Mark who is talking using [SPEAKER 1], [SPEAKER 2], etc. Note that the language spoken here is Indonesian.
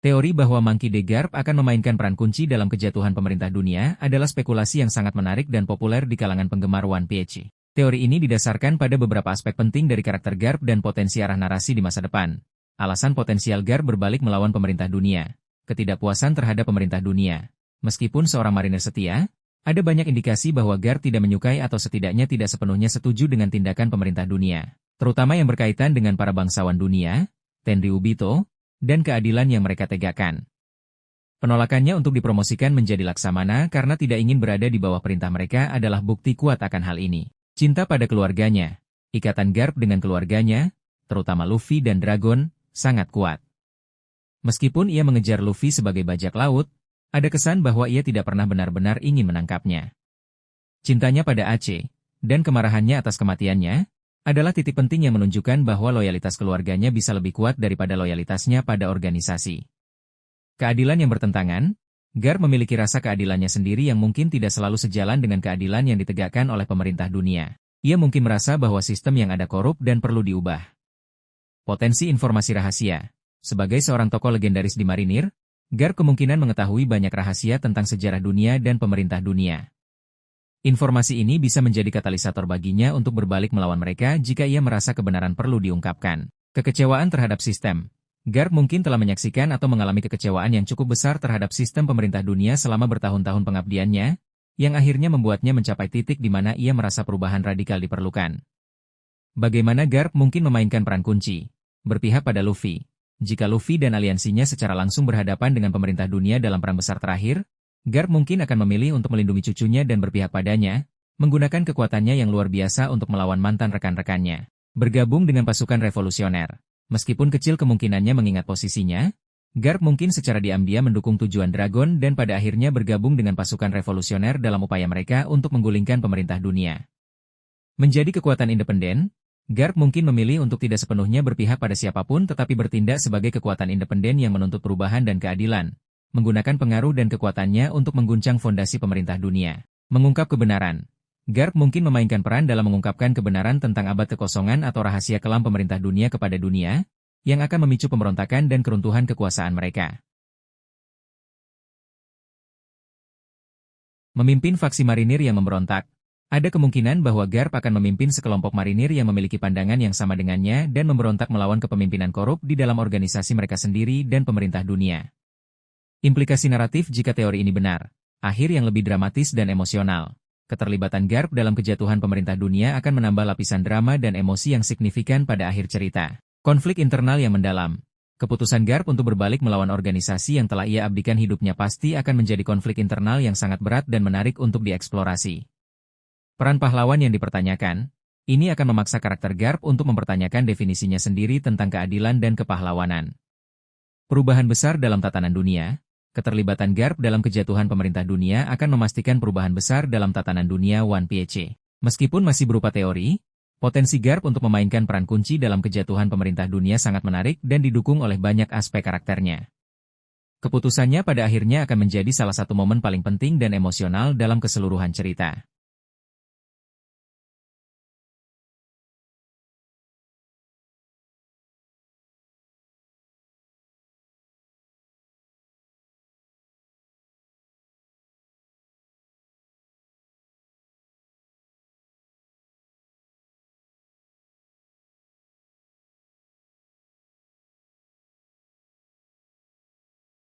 [SPEAKER 1] Teori bahwa Monkey D. Garp akan memainkan peran kunci dalam kejatuhan pemerintah dunia adalah spekulasi yang sangat menarik dan populer di kalangan penggemar One Piece. Teori ini didasarkan pada beberapa aspek penting dari karakter Garp dan potensi arah narasi di masa depan. Alasan potensial Garp berbalik melawan pemerintah dunia. Ketidakpuasan terhadap pemerintah dunia. Meskipun seorang marinir setia, ada banyak indikasi bahwa Garp tidak menyukai atau setidaknya tidak sepenuhnya setuju dengan tindakan pemerintah dunia, terutama yang berkaitan dengan para bangsawan dunia, Tenryubito, dan keadilan yang mereka tegakkan. Penolakannya untuk dipromosikan menjadi Laksamana karena tidak ingin berada di bawah perintah mereka adalah bukti kuat akan hal ini. Cinta pada keluarganya, ikatan Garp dengan keluarganya, terutama Luffy dan Dragon, sangat kuat. Meskipun ia mengejar Luffy sebagai bajak laut, ada kesan bahwa ia tidak pernah benar-benar ingin menangkapnya. Cintanya pada Ace, dan kemarahannya atas kematiannya, adalah titik penting yang menunjukkan bahwa loyalitas keluarganya bisa lebih kuat daripada loyalitasnya pada organisasi. Keadilan yang bertentangan, Garp memiliki rasa keadilannya sendiri yang mungkin tidak selalu sejalan dengan keadilan yang ditegakkan oleh pemerintah dunia. Ia mungkin merasa bahwa sistem yang ada korup dan perlu diubah. Potensi informasi rahasia. Sebagai seorang tokoh legendaris di Marinir, Garp kemungkinan mengetahui banyak rahasia tentang sejarah dunia dan pemerintah dunia. Informasi ini bisa menjadi katalisator baginya untuk berbalik melawan mereka jika ia merasa kebenaran perlu diungkapkan. Kekecewaan terhadap sistem. Garp mungkin telah menyaksikan atau mengalami kekecewaan yang cukup besar terhadap sistem pemerintah dunia selama bertahun-tahun pengabdiannya, yang akhirnya membuatnya mencapai titik di mana ia merasa perubahan radikal diperlukan. Bagaimana Garp mungkin memainkan peran kunci? Berpihak pada Luffy. Jika Luffy dan aliansinya secara langsung berhadapan dengan pemerintah dunia dalam perang besar terakhir, Garp mungkin akan memilih untuk melindungi cucunya dan berpihak padanya, menggunakan kekuatannya yang luar biasa untuk melawan mantan rekan-rekannya. Bergabung dengan pasukan revolusioner. Meskipun kecil kemungkinannya mengingat posisinya, Garp mungkin secara diam-diam mendukung tujuan Dragon dan pada akhirnya bergabung dengan pasukan revolusioner dalam upaya mereka untuk menggulingkan pemerintah dunia. Menjadi kekuatan independen, Garp mungkin memilih untuk tidak sepenuhnya berpihak pada siapapun tetapi bertindak sebagai kekuatan independen yang menuntut perubahan dan keadilan, menggunakan pengaruh dan kekuatannya untuk mengguncang fondasi pemerintah dunia. Mengungkap kebenaran. Garp mungkin memainkan peran dalam mengungkapkan kebenaran tentang abad kekosongan atau rahasia kelam pemerintah dunia kepada dunia, yang akan memicu pemberontakan dan keruntuhan kekuasaan mereka. Memimpin faksi marinir yang memberontak. Ada kemungkinan bahwa Garp akan memimpin sekelompok marinir yang memiliki pandangan yang sama dengannya dan memberontak melawan kepemimpinan korup di dalam organisasi mereka sendiri dan pemerintah dunia. Implikasi naratif jika teori ini benar. Akhir yang lebih dramatis dan emosional. Keterlibatan Garp dalam kejatuhan pemerintah dunia akan menambah lapisan drama dan emosi yang signifikan pada akhir cerita. Konflik internal yang mendalam. Keputusan Garp untuk berbalik melawan organisasi yang telah ia abdikan hidupnya pasti akan menjadi konflik internal yang sangat berat dan menarik untuk dieksplorasi. Peran pahlawan yang dipertanyakan. Ini akan memaksa karakter Garp untuk mempertanyakan definisinya sendiri tentang keadilan dan kepahlawanan. Perubahan besar dalam tatanan dunia. Keterlibatan Garp dalam kejatuhan pemerintah dunia akan memastikan perubahan besar dalam tatanan dunia One Piece. Meskipun masih berupa teori, potensi Garp untuk memainkan peran kunci dalam kejatuhan pemerintah dunia sangat menarik dan didukung oleh banyak aspek karakternya. Keputusannya pada akhirnya akan menjadi salah satu momen paling penting dan emosional dalam keseluruhan cerita.